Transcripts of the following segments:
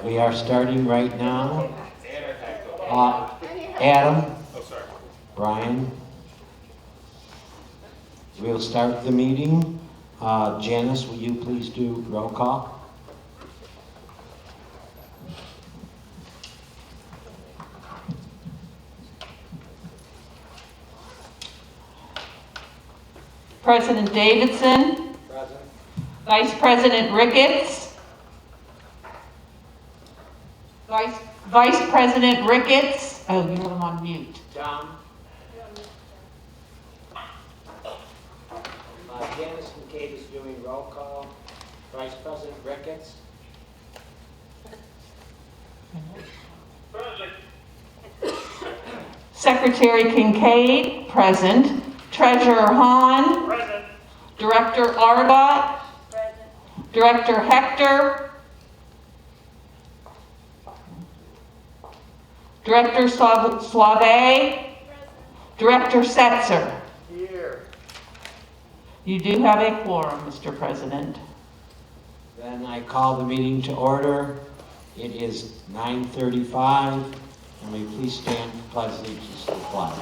We are starting right now. Adam, Brian, we'll start the meeting. Janice, will you please do roll call? President Davidson. Present. Vice President Ricketts. Vice President Ricketts. Oh, you're on mute. Tom. Janice McCabe is doing roll call. Vice President Ricketts. Present. Secretary Kincaid, present. Treasurer Hahn. Present. Director Arbott. Present. Director Hector. Director Suave. Director Setzer. Here. You do have a quorum, Mr. President. Then I call the meeting to order. It is 9:35, and we please stand for pledge allegiance to the flag.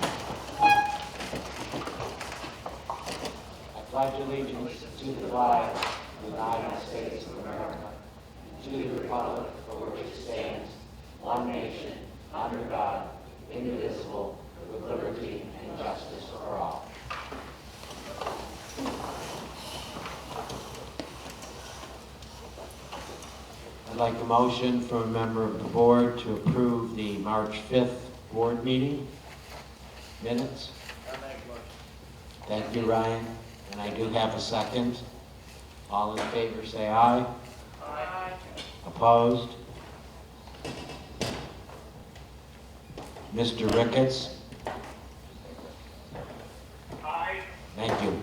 I pledge allegiance to the flag of the United States of America, to the republic for which it stands, one nation, under God, indivisible, with liberty and justice for all. I'd like a motion from a member of the board to approve the March 5th board meeting minutes. Thank you, Ryan. And I do have a second. All in favor say aye. Aye. Opposed? Mr. Ricketts? Aye. Thank you.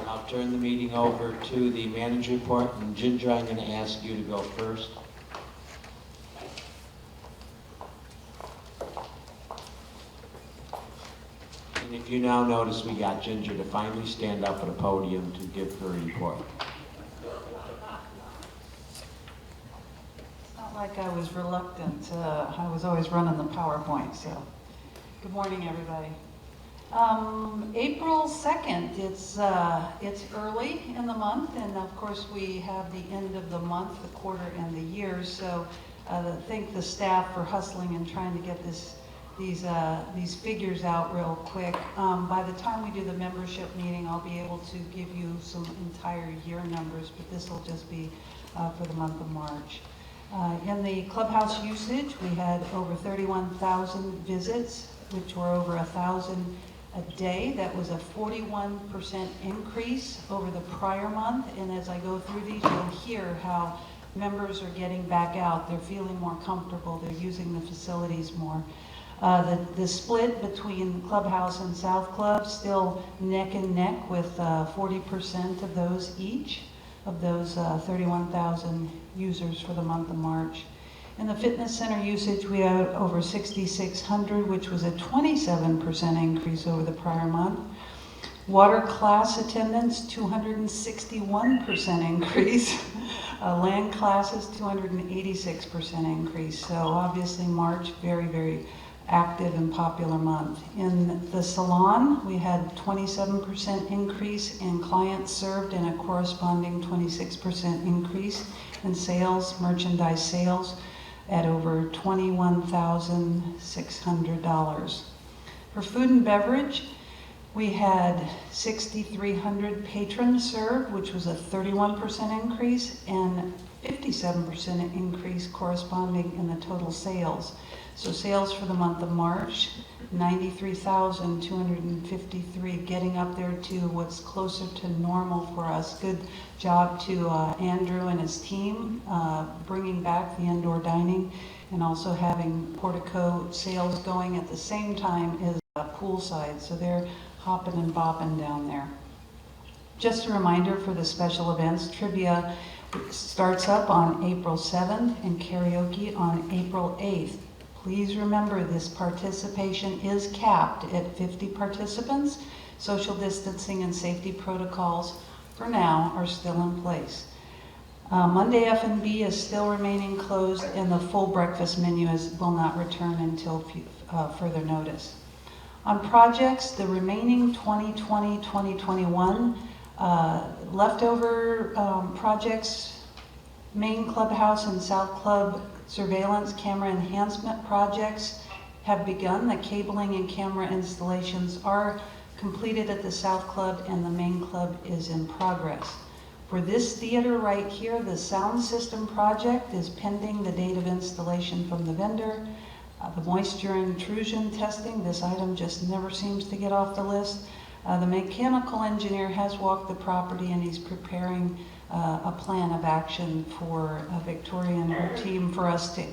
I'll turn the meeting over to the manager report, and Ginger, I'm going to ask you to go first. And if you now notice, we got Ginger to finally stand up at a podium to give her report. It's not like I was reluctant. I was always running the PowerPoint, so. Good morning, everybody. April 2nd, it's early in the month, and of course we have the end of the month, the quarter, and the year, so thank the staff for hustling and trying to get these figures out real quick. By the time we do the membership meeting, I'll be able to give you some entire year numbers, but this will just be for the month of March. In the clubhouse usage, we had over 31,000 visits, which were over 1,000 a day. That was a 41% increase over the prior month. And as I go through these, you'll hear how members are getting back out. They're feeling more comfortable. They're using the facilities more. The split between Clubhouse and South Club still neck and neck with 40% of those each, of those 31,000 users for the month of March. In the fitness center usage, we had over 6,600, which was a 27% increase over the prior month. Water class attendance, 261% increase. Land classes, 286% increase. So obviously March, very, very active and popular month. In the salon, we had 27% increase in clients served and a corresponding 26% increase in sales, merchandise sales, at over $21,600. For food and beverage, we had 6,300 patrons served, which was a 31% increase, and 57% increase corresponding in the total sales. So sales for the month of March, 93,253, getting up there to what's closer to normal for us. Good job to Andrew and his team, bringing back the indoor dining and also having portico sales going at the same time as poolside. So they're hopping and bopping down there. Just a reminder for the special events, trivia starts up on April 7th and karaoke on April 8th. Please remember this participation is capped at 50 participants. Social distancing and safety protocols for now are still in place. Monday F&B is still remaining closed, and the full breakfast menu will not return until further notice. On projects, the remaining 2020-2021 leftover projects, main clubhouse and south club surveillance camera enhancement projects have begun. The cabling and camera installations are completed at the south club, and the main club is in progress. For this theater right here, the sound system project is pending the date of installation from the vendor. The moisture intrusion testing, this item just never seems to get off the list. The mechanical engineer has walked the property, and he's preparing a plan of action for Victoria and her team for us to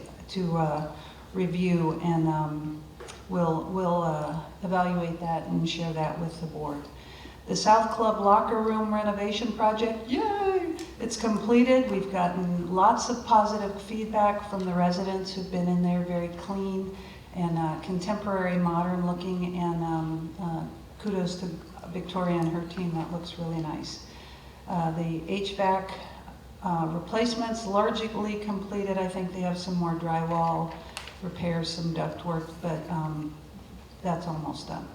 review, and we'll evaluate that and share that with the board. The South Club locker room renovation project, yay! It's completed. We've gotten lots of positive feedback from the residents who've been in there, very clean and contemporary, modern looking, and kudos to Victoria and her team. That looks really nice. The HVAC replacements largely completed. I think they have some more drywall repairs, some duct work, but that's almost done.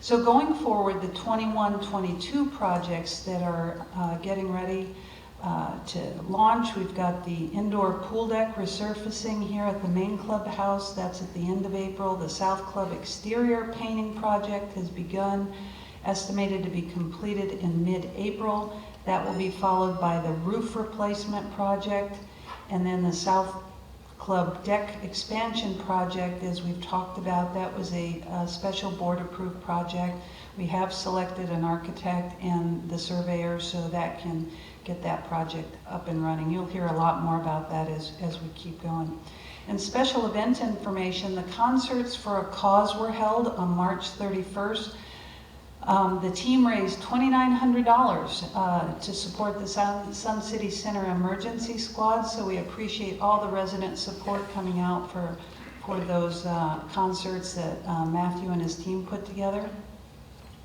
So going forward, the 21-22 projects that are getting ready to launch, we've got the indoor pool deck resurfacing here at the main clubhouse. That's at the end of April. The South Club exterior painting project has begun, estimated to be completed in mid-April. That will be followed by the roof replacement project, and then the South Club deck expansion project, as we've talked about. That was a special board approved project. We have selected an architect and the surveyor so that can get that project up and running. You'll hear a lot more about that as we keep going. And special event information, the concerts for a cause were held on March 31st. The team raised $2,900 to support the Sun City Center Emergency Squad, so we appreciate all the resident support coming out for those concerts that Matthew and his team put together.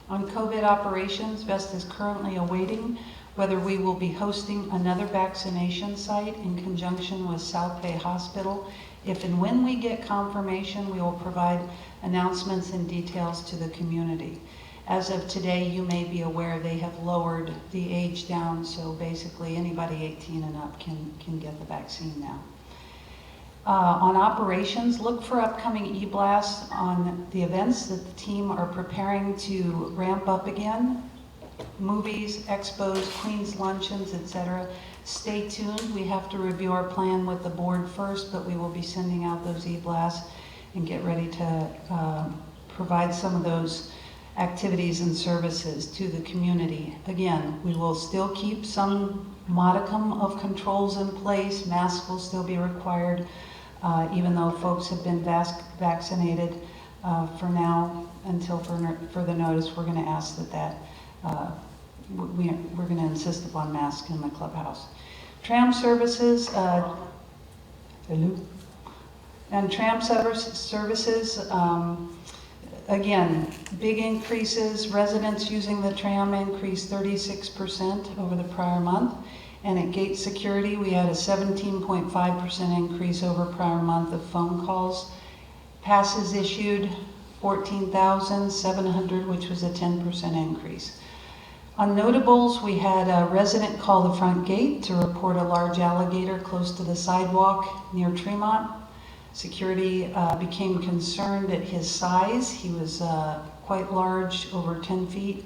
On COVID operations, VEST is currently awaiting whether we will be hosting another vaccination site in conjunction with South Bay Hospital. If and when we get confirmation, we will provide announcements and details to the community. As of today, you may be aware they have lowered the age down, so basically anybody 18 and up can get the vaccine now. On operations, look for upcoming e-blasts on the events that the team are preparing to ramp up again. Movies, expos, Queen's luncheons, etc. Stay tuned. We have to review our plan with the board first, but we will be sending out those e-blasts and get ready to provide some of those activities and services to the community. Again, we will still keep some modicum of controls in place. Masks will still be required, even though folks have been vaccinated. For now, until further notice, we're going to ask that we're going to insist upon masks in the clubhouse. Tram services, and tram services, again, big increases. Residents using the tram increased 36% over the prior month. And at gate security, we had a 17.5% increase over prior month of phone calls. Passes issued, 14,700, which was a 10% increase. On notables, we had a resident call the front gate to report a large alligator close to the sidewalk near Tremont. Security became concerned at his size. He was quite large, over 10 feet.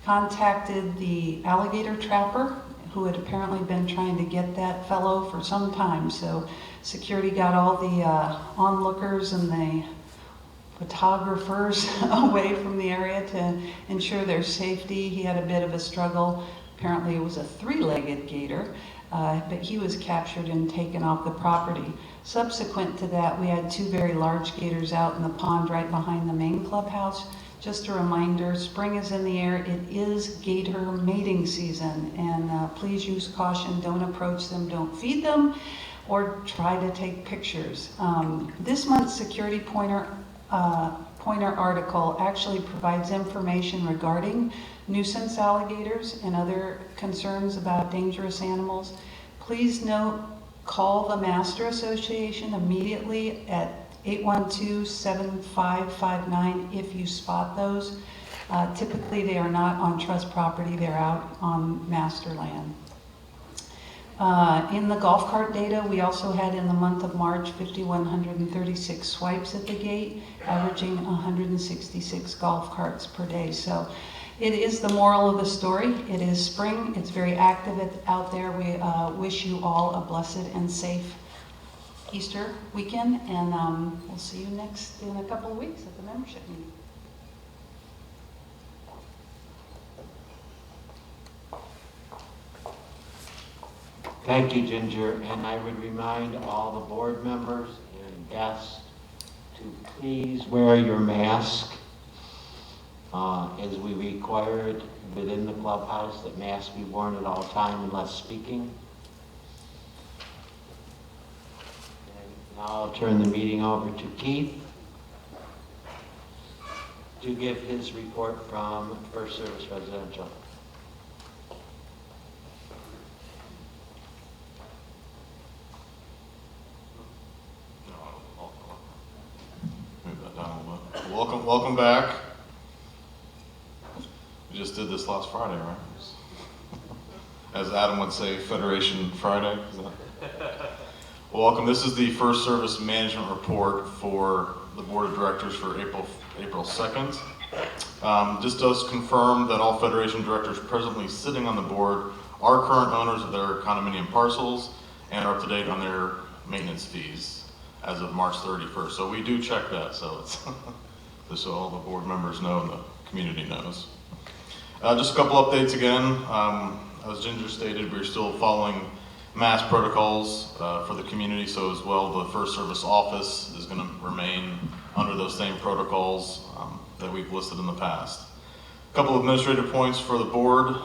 Contacted the alligator trapper, who had apparently been trying to get that fellow for some time. So security got all the onlookers and the photographers away from the area to ensure their safety. He had a bit of a struggle. Apparently it was a three-legged gator, but he was captured and taken off the property. Subsequent to that, we had two very large gators out in the pond right behind the main clubhouse. Just a reminder, spring is in the air. It is gator mating season, and please use caution. Don't approach them, don't feed them, or try to take pictures. This month's Security Pointer article actually provides information regarding nuisance alligators and other concerns about dangerous animals. Please note, call the Master Association immediately at 812-7559 if you spot those. Typically, they are not on trust property, they're out on master land. In the golf cart data, we also had in the month of March 5,136 swipes at the gate, averaging 166 golf carts per day. So it is the moral of the story. It is spring, it's very active out there. We wish you all a blessed and safe Easter weekend, and we'll see you next in a couple of weeks at the membership meeting. Thank you, Ginger, and I would remind all the board members and guests to please wear your mask as we require it within the clubhouse, that masks be worn at all time unless speaking. And now I'll turn the meeting over to Keith to give his report from First Service Residential. Welcome back. We just did this last Friday, right? As Adam would say, Federation Friday. Well, welcome. This is the First Service Management Report for the Board of Directors for April 2nd. This does confirm that all Federation directors presently sitting on the board are current owners of their condominium parcels and are up to date on their maintenance fees as of March 31st. So we do check that, so it's just so all the board members know and the community knows. Just a couple updates again. As Ginger stated, we're still following mass protocols for the community, so as well the First Service office is going to remain under those same protocols that we've listed in the past. A couple of administrative points for the board.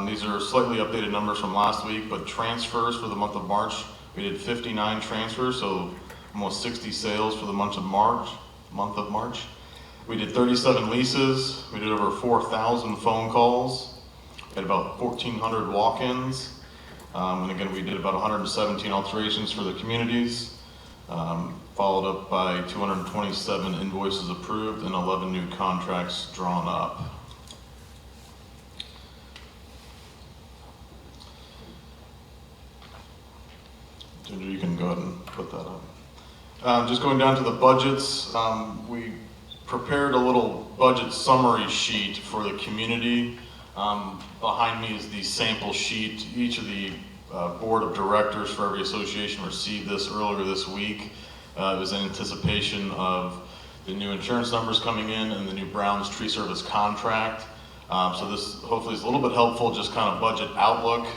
These are slightly updated numbers from last week, but transfers for the month of March, we did 59 transfers, so almost 60 sales for the month of March. We did 37 leases. We did over 4,000 phone calls. We had about 1,400 walk-ins. And again, we did about 117 alterations for the communities, followed up by 227 invoices approved and 11 new contracts drawn up. Ginger, you can go ahead and put that up. Just going down to the budgets, we prepared a little budget summary sheet for the community. Behind me is the sample sheet. Each of the board of directors for every association received this earlier this week. It was in anticipation of the new insurance numbers coming in and the new Brown's Tree Service contract. So this hopefully is a little bit helpful, just kind of budget outlook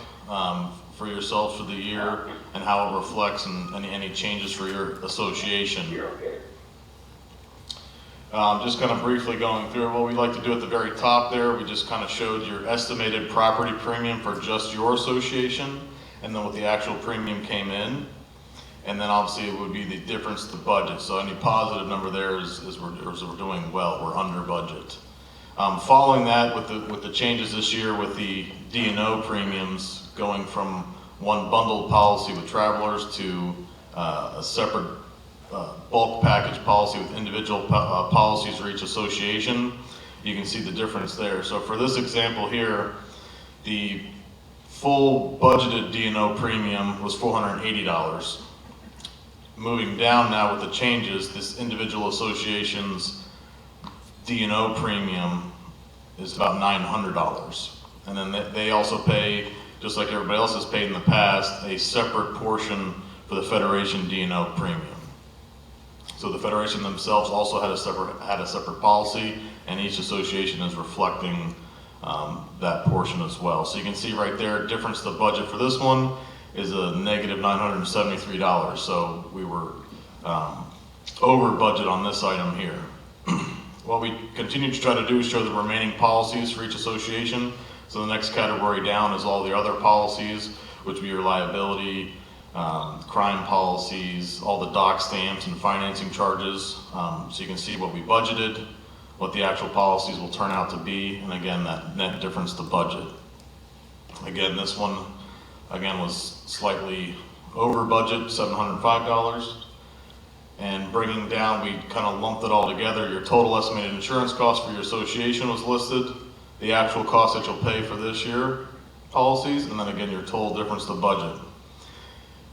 for yourselves for the year and how it reflects and any changes for your association. Just kind of briefly going through what we like to do at the very top there, we just kind of showed your estimated property premium for just your association and then what the actual premium came in. And then obviously it would be the difference to budget. So any positive number there is we're doing well, we're under budget. Following that with the changes this year with the D&O premiums going from one bundled policy with travelers to a separate bulk package policy with individual policies for each association, you can see the difference there. So for this example here, the full budgeted D&O premium was $480. Moving down now with the changes, this individual association's D&O premium is about $900. And then they also pay, just like everybody else has paid in the past, a separate portion for the Federation D&O premium. So the Federation themselves also had a separate policy, and each association is reflecting that portion as well. So you can see right there, difference to budget for this one is a negative $973. So we were over budget on this item here. What we continue to try to do is show the remaining policies for each association. So the next category down is all the other policies, which would be your liability, crime policies, all the doc stamps and financing charges. So you can see what we budgeted, what the actual policies will turn out to be, and again, that net difference to budget. Again, this one, again, was slightly over budget, $705. And bringing down, we kind of lumped it all together. Your total estimated insurance cost for your association was listed, the actual cost that you'll pay for this year policies, and then again, your total difference to budget.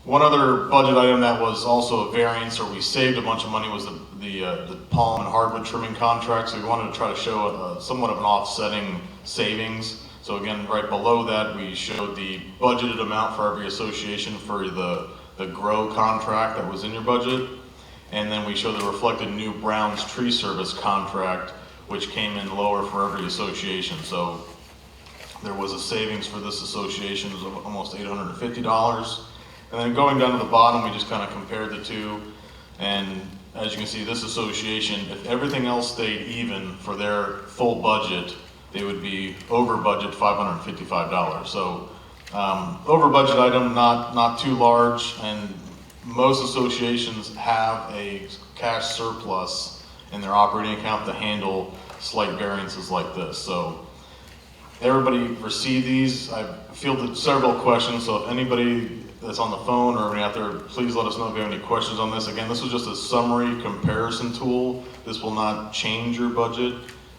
One other budget item that was also a variance, or we saved a bunch of money, was the palm and hardwood trimming contract. So we wanted to try to show somewhat of an offsetting savings. So again, right below that, we showed the budgeted amount for every association for the grow contract that was in your budget. And then we show the reflected new Brown's Tree Service contract, which came in lower for every association. So there was a savings for this association of almost $850. And then going down to the bottom, we just kind of compared the two. And as you can see, this association, if everything else stayed even for their full budget, they would be over budget $555. So over budget item, not too large, and most associations have a cash surplus in their operating account to handle slight variances like this. So everybody received these. I've fielded several questions, so if anybody that's on the phone or anybody out there, please let us know if you have any questions on this. Again, this was just a summary comparison tool. This will not change your budget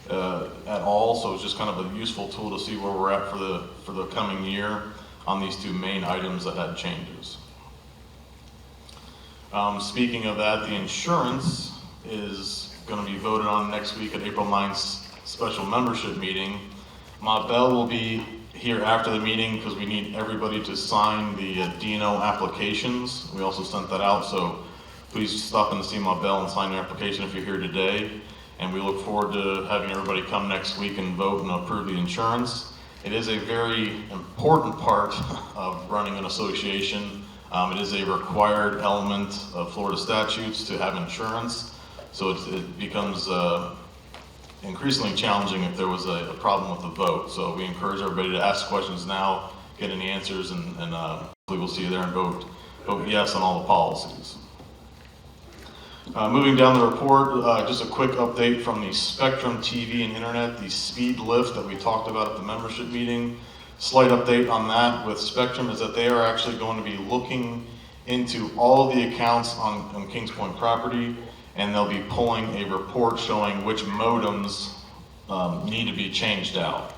at all, so it's just kind of a useful tool to see where we're at for the coming year on these two main items that had changes. Speaking of that, the insurance is going to be voted on next week at April 9th's special membership meeting. Ma Bell will be here after the meeting because we need everybody to sign the D&O applications. We also sent that out, so please stop in to see Ma Bell and sign your application if you're here today. And we look forward to having everybody come next week and vote and approve the insurance. It is a very important part of running an association. It is a required element of Florida statutes to have insurance, so it becomes increasingly challenging if there was a problem with the vote. So we encourage everybody to ask questions now, get any answers, and hopefully we'll see you there and vote yes on all the policies. Moving down the report, just a quick update from the Spectrum TV and Internet, the speed lift that we talked about at the membership meeting. Slight update on that with Spectrum is that they are actually going to be looking into all of the accounts on Kings Point property, and they'll be pulling a report showing which modems need to be changed out.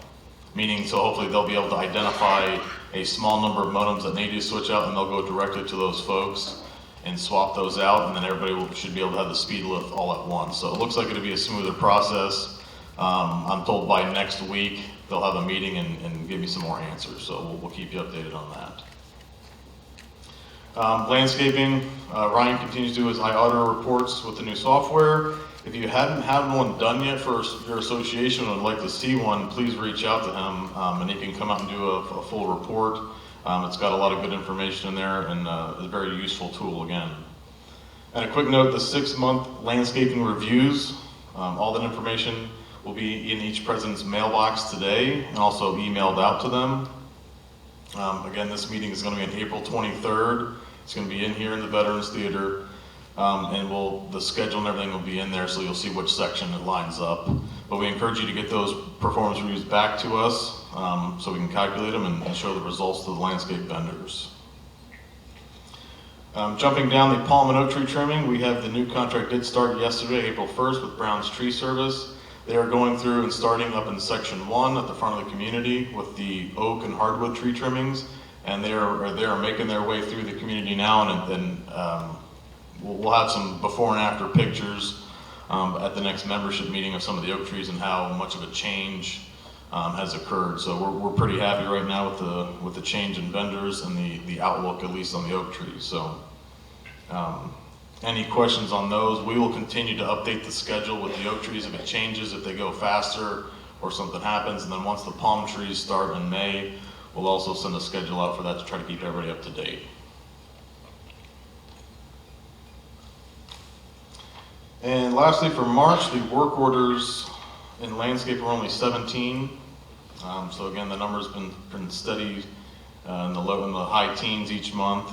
Meaning, so hopefully they'll be able to identify a small number of modems that need to switch out, and they'll go directly to those folks and swap those out, and then everybody should be able to have the speed lift all at once. So it looks like it'll be a smoother process. I'm told by next week they'll have a meeting and give me some more answers, so we'll keep you updated on that. Landscaping, Ryan continues to do his iAuto reports with the new software. If you hadn't had one done yet for your association and would like to see one, please reach out to him, and he can come out and do a full report. It's got a lot of good information in there, and it's a very useful tool again. And a quick note, the 6-month landscaping reviews, all that information will be in each president's mailbox today and also emailed out to them. Again, this meeting is going to be on April 23rd. It's going to be in here in the Veterans Theater, and the schedule and everything will be in there, so you'll see which section it lines up. But we encourage you to get those performance reviews back to us so we can calculate them and show the results to the landscape vendors. Jumping down the palm and oak tree trimming, we have the new contract did start yesterday, April 1st, with Brown's Tree Service. They are going through and starting up in section 1 at the front of the community with the oak and hardwood tree trimmings, and they are making their way through the community now, and we'll have some before and after pictures at the next membership meeting of some of the oak trees and how much of a change has occurred. So we're pretty happy right now with the change in vendors and the outlook, at least on the oak trees. So any questions on those? We will continue to update the schedule with the oak trees if it changes, if they go faster or something happens. And then once the palm trees start in May, we'll also send a schedule out for that to try to keep everybody up to date. And lastly, for March, the work orders in landscape are only 17. So again, the number's been steady in the high teens each month.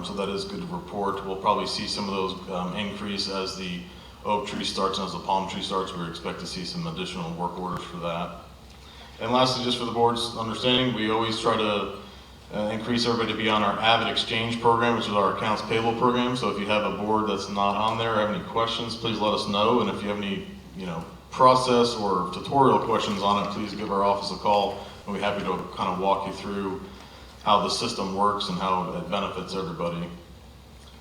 So that is good to report. We'll probably see some of those increase as the oak tree starts and as the palm tree starts. We expect to see some additional work orders for that. And lastly, just for the board's understanding, we always try to increase everybody to be on our Avid Exchange program, which is our accounts payable program. So if you have a board that's not on there, or have any questions, please let us know. And if you have any, process or tutorial questions on it, please give our office a call. We'll be happy to kind of walk you through how the system works and how it benefits everybody.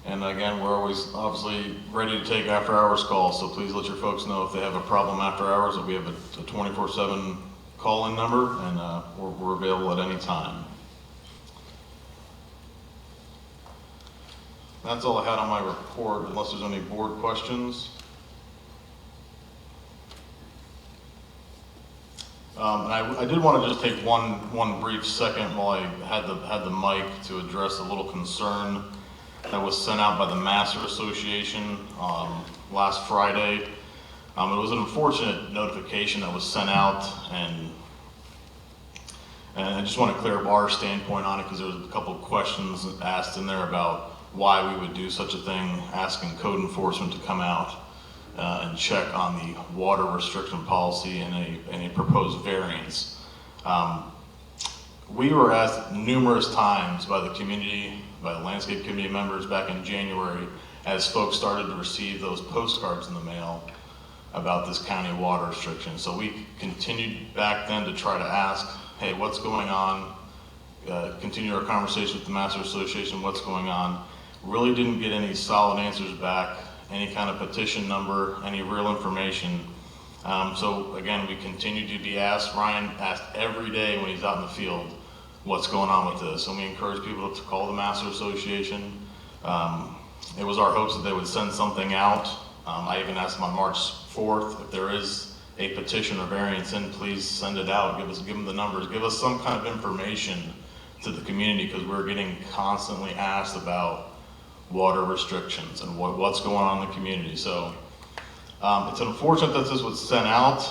And again, we're always obviously ready to take after hours calls, so please let your folks know if they have a problem after hours, that we have a 24/7 call-in number, and we're available at any time. That's all I had on my report, unless there's any board questions. And I did want to just take one brief second while I had the mic to address a little concern that was sent out by the Master Association last Friday. It was an unfortunate notification that was sent out, and I just want to clear up our standpoint on it, because there was a couple of questions asked in there about why we would do such a thing, asking code enforcement to come out and check on the water restriction policy and a proposed variance. We were asked numerous times by the community, by the landscape committee members back in January, as folks started to receive those postcards in the mail about this county water restriction. So we continued back then to try to ask, hey, what's going on? Continue our conversation with the Master Association, what's going on? Really didn't get any solid answers back, any kind of petition number, any real information. So again, we continue to be asked. Ryan asked every day when he's out in the field, what's going on with this? And we encourage people to call the Master Association. It was our hopes that they would send something out. I even asked them on March 4th, if there is a petition or variance in, please send it out. Give them the numbers. Give us some kind of information to the community, because we're getting constantly asked about water restrictions and what's going on in the community. So it's unfortunate that this was sent out.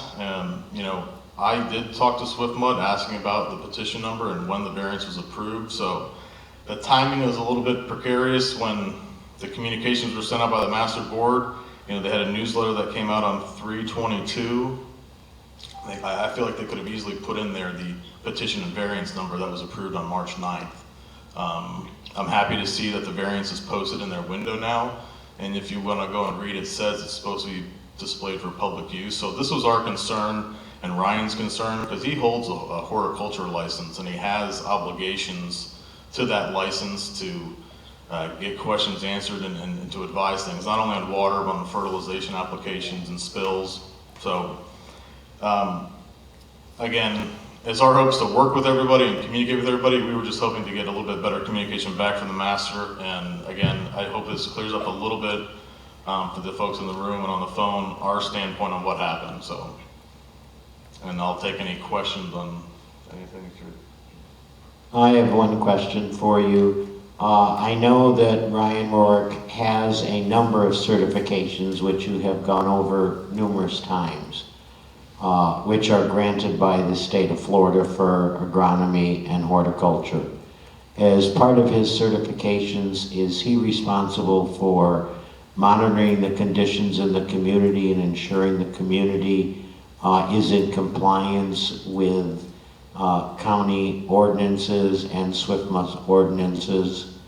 I did talk to SwiftMud asking about the petition number and when the variance was approved. So the timing was a little bit precarious when the communications were sent out by the master board. They had a newsletter that came out on 3/22. I feel like they could have easily put in there the petition and variance number that was approved on March 9th. I'm happy to see that the variance is posted in their window now. And if you want to go and read, it says it's supposed to be displayed for public use. So this was our concern and Ryan's concern, because he holds a horticulture license and he has obligations to that license to get questions answered and to advise things, not only on water, but on fertilization applications and spills. So again, it's our hopes to work with everybody and communicate with everybody. We were just hoping to get a little bit better communication back from the master. And again, I hope this clears up a little bit for the folks in the room and on the phone, our standpoint on what happened. So, and I'll take any questions on anything. I have one question for you. I know that Ryan Rourke has a number of certifications which you have gone over numerous times, which are granted by the state of Florida for agronomy and horticulture. As part of his certifications, is he responsible for monitoring the conditions in the community and ensuring the community is in compliance with county ordinances and SwiftMud's ordinances,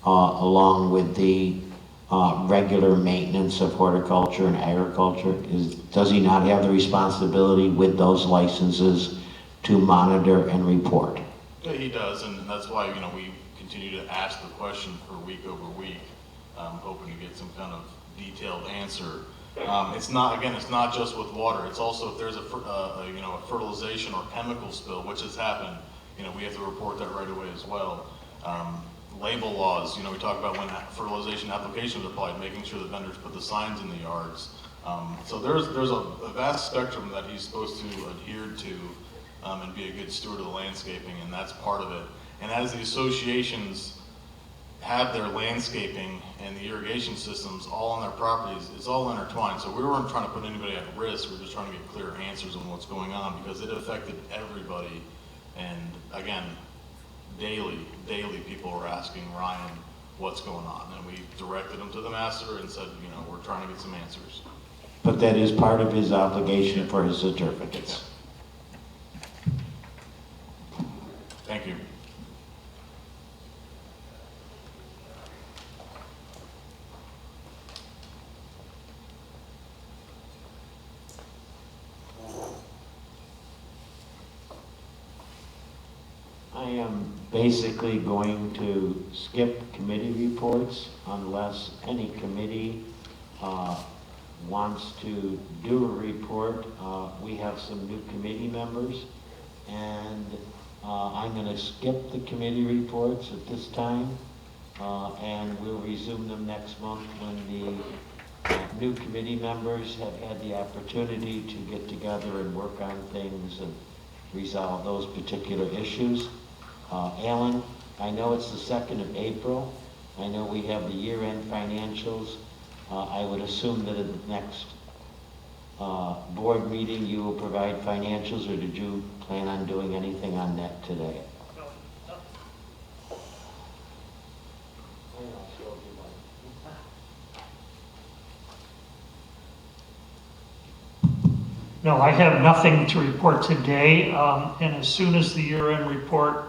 along with the regular maintenance of horticulture and agriculture? Does he not have the responsibility with those licenses to monitor and report? Yeah, he does, and that's why we continue to ask the question for week over week, hoping to get some kind of detailed answer. It's not just with water. It's also if there's a fertilization or chemical spill, which has happened, we have to report that right away as well. Label laws, we talk about when fertilization applications are applied, making sure the vendors put the signs in the yards. So there's a vast spectrum that he's supposed to adhere to and be a good steward of the landscaping, and that's part of it. And as the associations have their landscaping and the irrigation systems all on their properties, it's all intertwined. So we weren't trying to put anybody at risk. We're just trying to get clear answers on what's going on, because it affected everybody. And again, daily people were asking Ryan what's going on, and we directed him to the master and said, we're trying to get some answers. But that is part of his obligation for his certificates. Thank you. basically going to skip committee reports unless any committee wants to do a report. We have some new committee members, and I'm going to skip the committee reports at this time, and we'll resume them next month when the new committee members have had the opportunity to get together and work on things and resolve those particular issues. Alan, I know it's the 2nd of April. I know we have the year-end financials. I would assume that at the next board meeting you will provide financials, or did you plan on doing anything on that today? No, I have nothing to report today, and as soon as the year-end report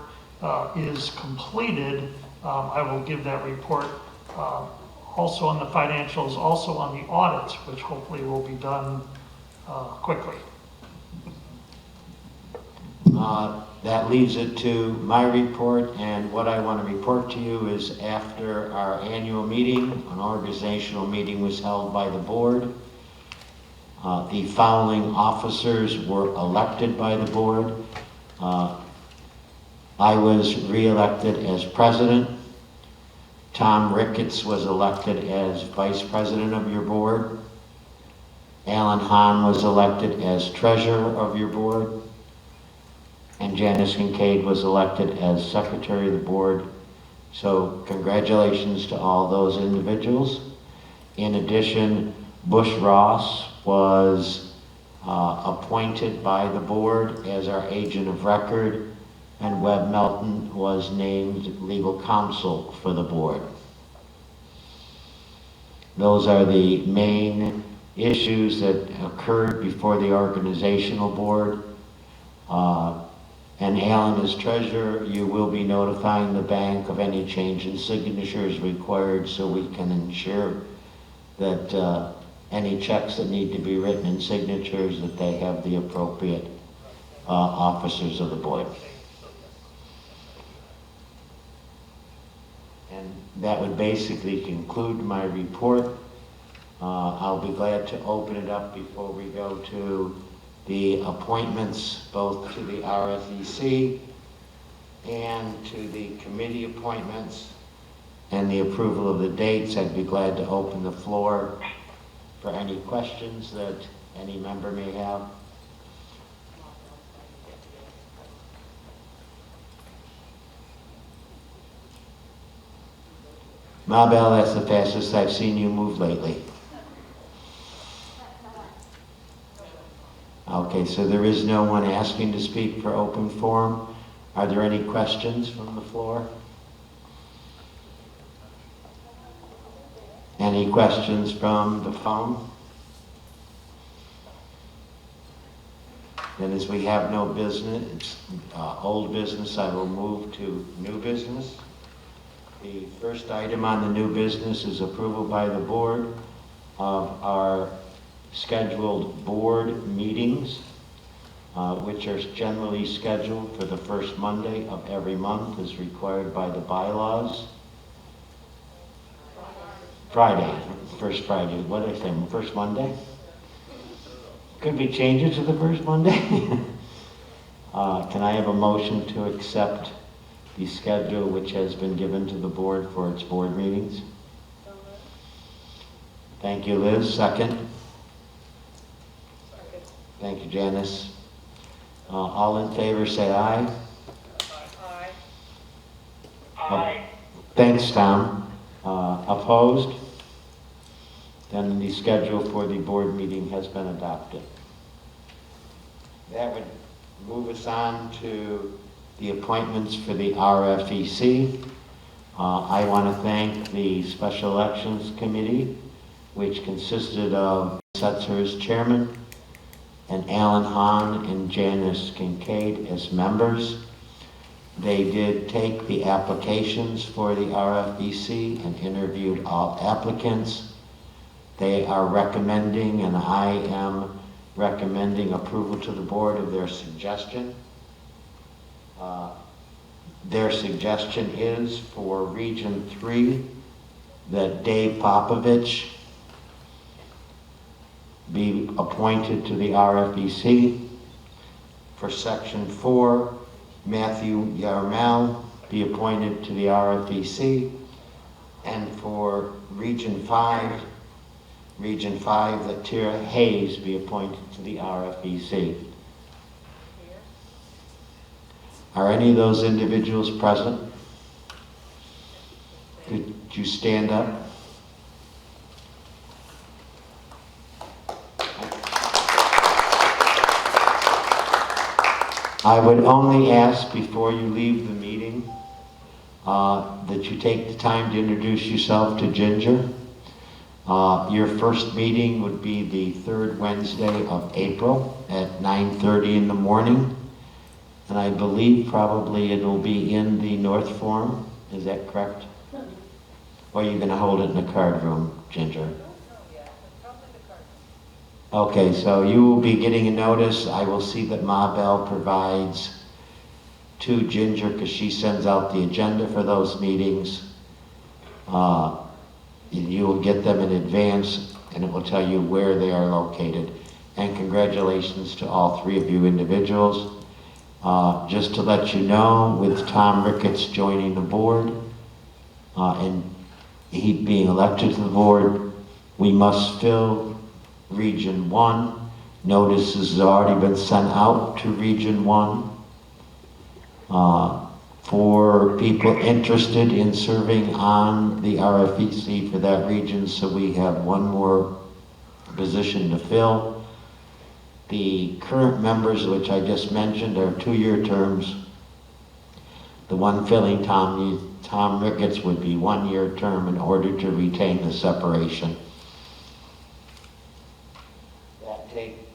is completed, I will give that report also on the financials, also on the audits, which hopefully will be done quickly. That leaves it to my report, and what I want to report to you is after our annual meeting, an organizational meeting was held by the board. The following officers were elected by the board. I was re-elected as president. Tom Ricketts was elected as vice president of your board. Alan Hahn was elected as treasurer of your board. And Janice Kincaid was elected as secretary of the board. So congratulations to all those individuals. In addition, Bush Ross was appointed by the board as our agent of record, and Webb Melton was named legal counsel for the board. Those are the main issues that occurred before the organizational board. And Alan, as treasurer, you will be notifying the bank of any change in signatures required so we can ensure that any checks that need to be written in signatures, that they have the appropriate officers of the board. And that would basically conclude my report. I'll be glad to open it up before we go to the appointments, both to the RFEC and to the committee appointments and the approval of the dates. I'd be glad to open the floor for any questions that any member may have. Mabel, that's the fastest I've seen you move lately. Okay, so there is no one asking to speak for open forum. Are there any questions from the floor? Any questions from the phone? Then as we have no business, old business, I will move to new business. The first item on the new business is approval by the board of our scheduled board meetings, which are generally scheduled for the first Monday of every month as required by the bylaws. Friday, first Friday, what did I say, first Monday? Could we change it to the first Monday? Can I have a motion to accept the schedule which has been given to the board for its board meetings? Thank you, Liz. Second? Thank you, Janice. All in favor say aye. Aye. Aye. Thanks, Tom. Opposed? Then the schedule for the board meeting has been adopted. That would move us on to the appointments for the RFEC. I want to thank the Special Elections Committee, which consisted of Setzer as chairman, and Alan Hahn and Janice Kincaid as members. They did take the applications for the RFEC and interviewed all applicants. They are recommending, and I am recommending, approval to the board of their suggestion. their suggestion is for Region 3 that Dave Popovich be appointed to the RFEC. For Section 4, Matthew Yarmel be appointed to the RFEC. And for Region 5, that Tara Hayes be appointed to the RFEC. Are any of those individuals present? Could you stand up? I would only ask before you leave the meeting that you take the time to introduce yourself to Ginger. Your first meeting would be the third Wednesday of April at 9:30 in the morning. And I believe probably it'll be in the North Forum. Is that correct? Or are you going to hold it in the card room, Ginger? Okay, so you will be getting a notice. I will see that Ma Bell provides to Ginger, because she sends out the agenda for those meetings. You will get them in advance, and it will tell you where they are located. And congratulations to all three of you individuals. Just to let you know, with Tom Ricketts joining the board, and he being elected to the board, we must fill Region 1. Notices have already been sent out to Region 1 for people interested in serving on the RFEC for that region, so we have one more position to fill. The current members, which I just mentioned, are 2-year terms. The one filling Tom Ricketts would be 1-year term in order to retain the separation.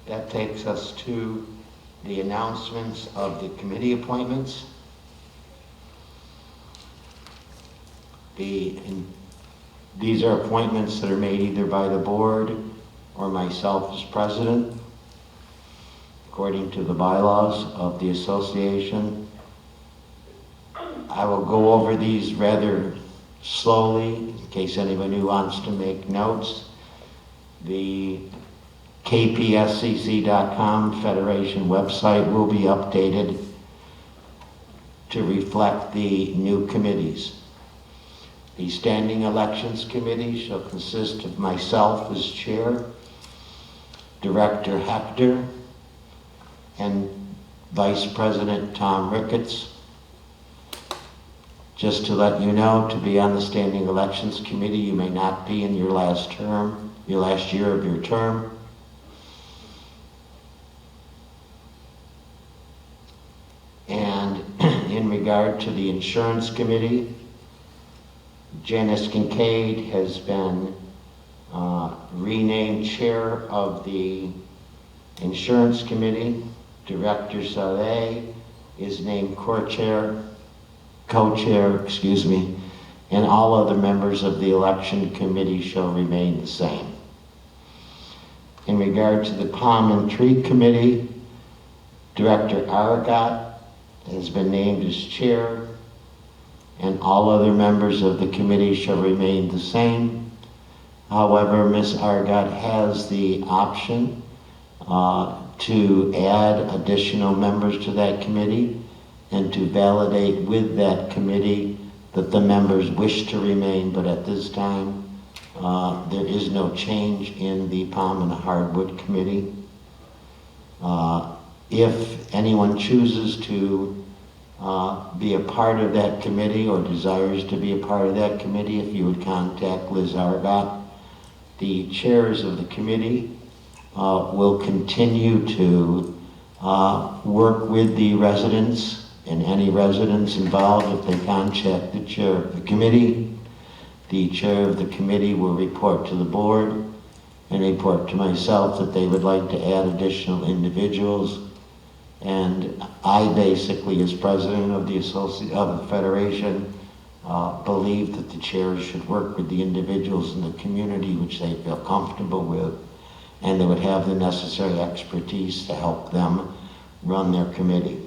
That takes us to the announcements of the committee appointments. These are appointments that are made either by the board or myself as president, according to the bylaws of the association. I will go over these rather slowly in case anyone who wants to make notes. The KPSCC.com Federation website will be updated to reflect the new committees. The Standing Elections Committee shall consist of myself as chair, Director Hector, and Vice President Tom Ricketts. Just to let you know, to be on the Standing Elections Committee, you may not be in your last year of your term. And in regard to the Insurance Committee, Janice Kincaid has been renamed chair of the Insurance Committee. Director Saleh is named co-chair, and all other members of the Election Committee shall remain the same. In regard to the Palm and Tree Committee, Director Aragat has been named as chair, and all other members of the committee shall remain the same. However, Ms. Aragat has the option to add additional members to that committee and to validate with that committee that the members wish to remain, but at this time, there is no change in the Palm and Hardwood Committee. If anyone chooses to be a part of that committee or desires to be a part of that committee, if you would contact Liz Aragat. The chairs of the committee will continue to work with the residents and any residents involved. If they contact the chair of the committee of the committee will report to the board and report to myself that they would like to add additional individuals. And I basically, as president of the Federation, believe that the chairs should work with the individuals in the community which they feel comfortable with, and they would have the necessary expertise to help them run their committee.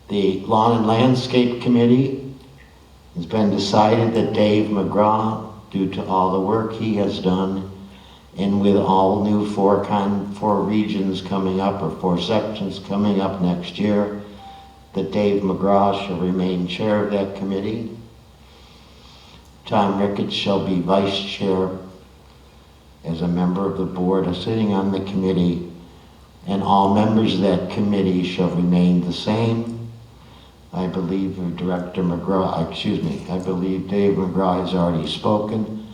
The Lawn and Landscape Committee, it's been decided that Dave McGraw, due to all the work he has done, and with all new four regions coming up, or 4 sections coming up next year, that Dave McGraw shall remain chair of that committee. Tom Ricketts shall be vice chair as a member of the board sitting on the committee, and all members of that committee shall remain the same. I believe Director McGraw, I believe Dave McGraw has already spoken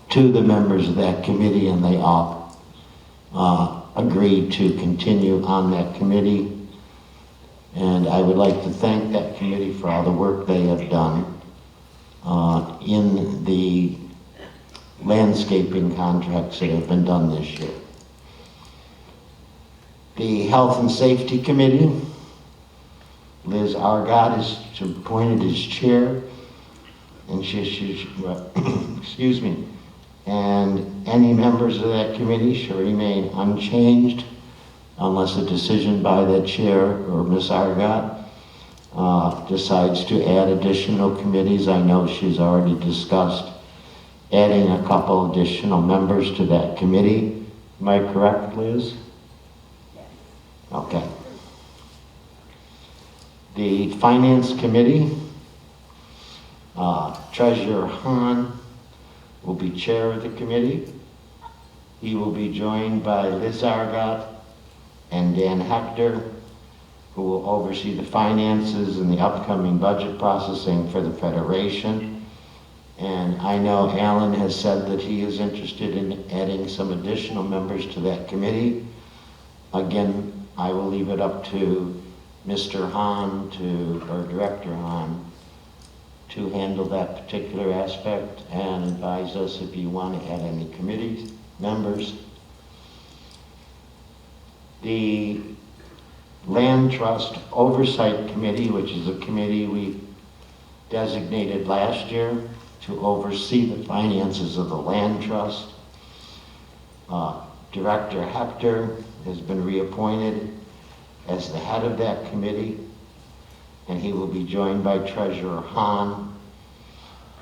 to the members of that committee, and they all agreed to continue on that committee. And I would like to thank that committee for all the work they have done in the landscaping contracts that have been done this year. The Health and Safety Committee, Liz Argott is appointed as chair, and excuse me, and any members of that committee shall remain unchanged unless a decision by the chair or Ms. Argott decides to add additional committees. I know she's already discussed adding a couple additional members to that committee. Am I correct, Liz? Yes. Okay. The Finance Committee, Treasurer Hahn will be chair of the committee. He will be joined by Liz Argott and Dan Hector, who will oversee the finances and the upcoming budget processing for the Federation. And I know Alan has said that he is interested in adding some additional members to that committee. Again, I will leave it up to Mr. Hahn or Director Hahn to handle that particular aspect and advise us if you want to add any committee members. The Land Trust Oversight Committee, which is a committee we designated last year to oversee the finances of the land trust. Director Hector has been reappointed as the head of that committee, and he will be joined by Treasurer Hahn,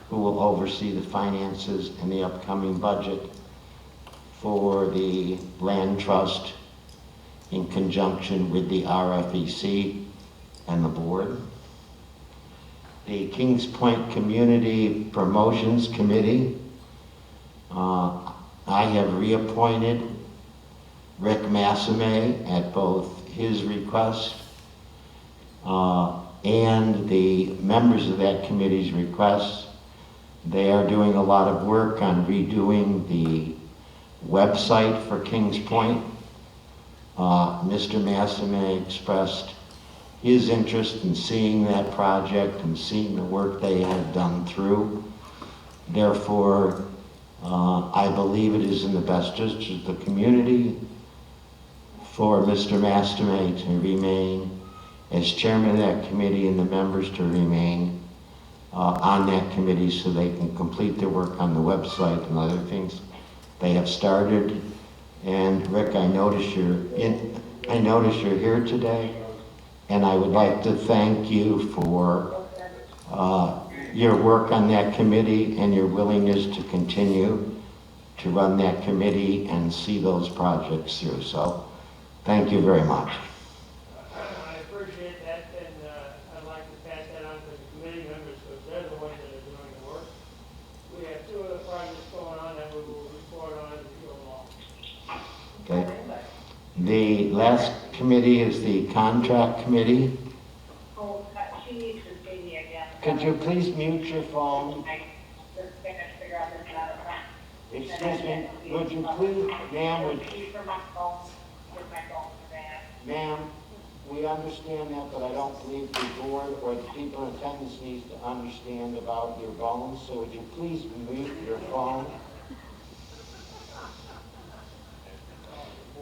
who will oversee the finances and the upcoming budget for the land trust in conjunction with the RFEC and the board. The Kings Point Community Promotions Committee, I have reappointed Rick Massime at both his request and the members of that committee's requests. They are doing a lot of work on redoing the website for Kings Point. Mr. Massime expressed his interest in seeing that project and seeing the work they have done through. Therefore, I believe it is in the best interest of the community for Mr. Massime to remain as chairman of that committee and the members to remain on that committee so they can complete their work on the website and other things they have started. And Rick, I notice you're here today, and I would like to thank you for your work on that committee and your willingness to continue to run that committee and see those projects through. So, thank you very much. I appreciate that, and I'd like to pass that on to the committee members, because they're the ones that are doing the work. We have 2 other projects going on that we will report on as we go along. Okay. The last committee is the Contract Committee. Oh, she needs to see me again. Could you please mute your phone? I just can't figure out this matter. Excuse me, would you please, ma'am, For my phone, with my phone for that. ma'am, we understand that, but I don't believe the board or the people in attendance needs to understand about your phones, so would you please mute your phone?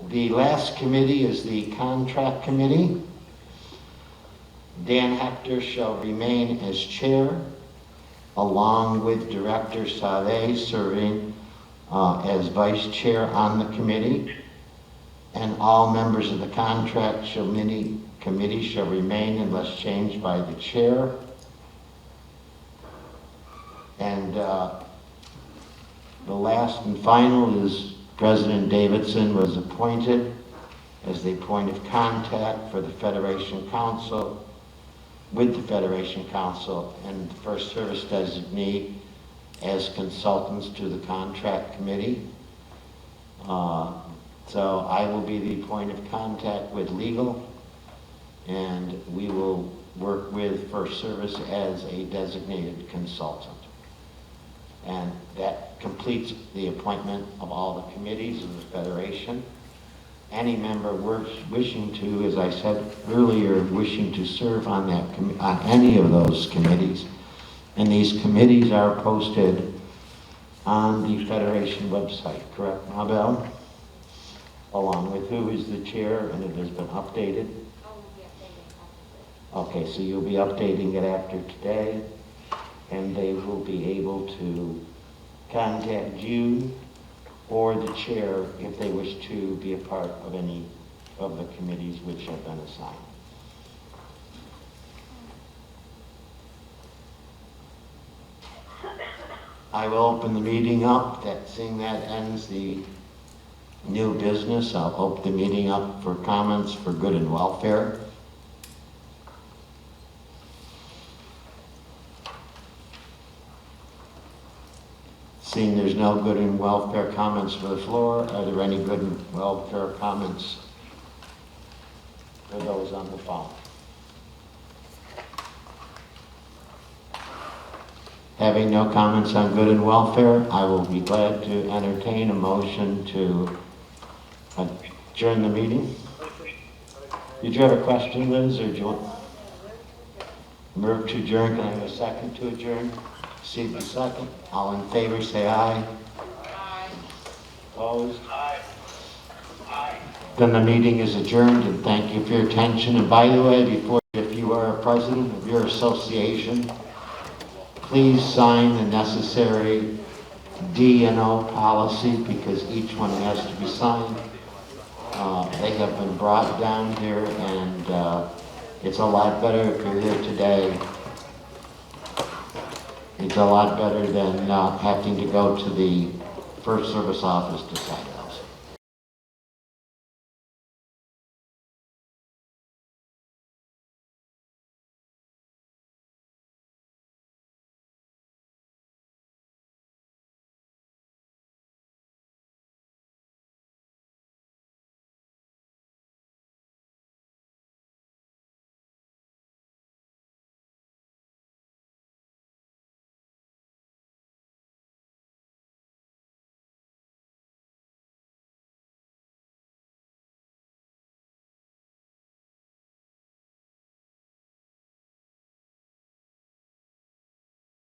The last committee is the Contract Committee. Dan Hector shall remain as chair, along with Director Save serving as vice chair on the committee. and all members of the contract committee shall remain unless changed by the chair. And the last and final is President Davidson was appointed as the point of contact for the Federation Council, with the Federation Council and the First Service designee as consultants to the contract committee. So I will be the point of contact with legal, and we will work with First Service as a designated consultant. And that completes the appointment of all the committees of the Federation. Any member wishing to, as I said earlier, wishing to serve on on any of those committees, and these committees are posted on the Federation website, correct, Mabel? Along with who is the chair, and it has been updated? Okay, so you'll be updating it after today, and they will be able to contact you or the chair if they wish to be a part of any of the committees which have been assigned. I will open the meeting up. Seeing that ends the new business, I'll open the meeting up for comments for good and welfare. Seeing there's no good and welfare comments for the floor, are there any good and welfare comments for those on the phone? Having no comments on good and welfare, I will be glad to entertain a motion to adjourn the meeting. Did you have a question, Liz, or do you want? Move to adjourn. Can I have a second to adjourn? Receive the second. All in favor, say aye. Aye. Opposed? Aye. Aye. Then the meeting is adjourned, and thank you for your attention. And by the way, if you are a president of your association, please sign the necessary D&O policy, because each one has to be signed. They have been brought down here, and it's a lot better if you're here today. It's a lot better than having to go to the First Service office to sign it.